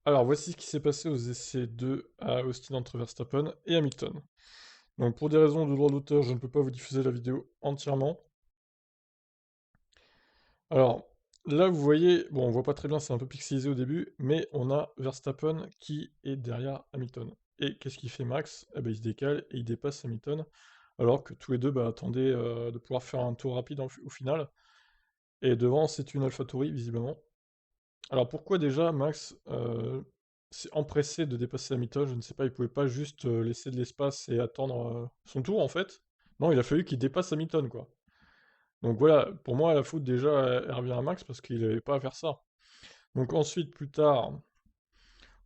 Alors, voici ce qui s'est passé aux essais 2 à Austin entre Verstappen et Hamilton. Donc, pour des raisons de droit d'auteur, je ne peux pas vous diffuser la vidéo entièrement. Alors, là, vous voyez, bon, on voit pas très bien, c'est un peu pixelisé au début, mais on a Verstappen qui est derrière Hamilton. Et qu'est-ce qu'il fait Max? Eh ben, il se décale et il dépasse Hamilton, alors que tous les deux attendaient de pouvoir faire un tour rapide au final. Et devant, c'est une AlphaTauri, visiblement. Alors pourquoi déjà Max s'est empressé de dépasser Hamilton? Je ne sais pas, il pouvait pas juste laisser de l'espace et attendre son tour en fait. Non, il a fallu qu'il dépasse Hamilton quoi. Donc voilà, pour moi la faute déjà elle revient à Max parce qu'il n'avait pas à faire ça. Donc ensuite, plus tard,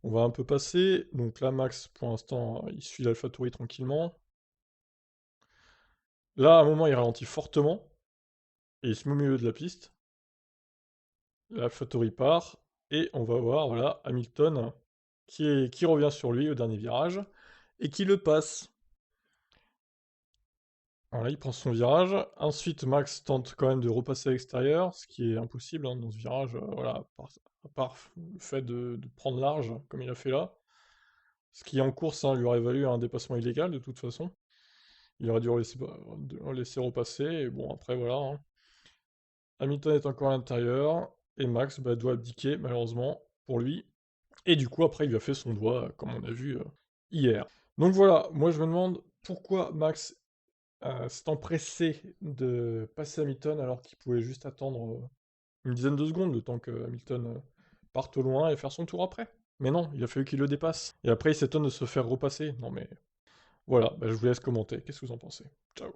on va un peu passer. Donc là, Max, pour l'instant, il suit l'AlphaTauri tranquillement. Là, à un moment, il ralentit fortement et il se met au milieu de la piste. L'AlphaTauri part et on va voir, voilà, Hamilton qui revient sur lui au dernier virage et qui le passe. Voilà, il prend son virage. Ensuite, Max tente quand même de repasser à l'extérieur, ce qui est impossible hein, dans ce virage, voilà, à part le fait de prendre large, comme il a fait là. Ce qui en course hein, lui aurait valu un dépassement illégal de toute façon. Il aurait dû laisser repasser, et bon après voilà. Hein. Hamilton est encore à l'intérieur, et Max doit abdiquer malheureusement pour lui. Et du coup après il lui a fait son doigt, comme on a vu hier. Donc voilà, moi je me demande pourquoi Max s'est empressé de passer Hamilton alors qu'il pouvait juste attendre une dizaine de secondes, le temps que Hamilton parte au loin et faire son tour après. Mais non, il a fallu qu'il le dépasse. Et après il s'étonne de se faire repasser. Non mais voilà, je vous laisse commenter, qu'est-ce que vous en pensez? Ciao.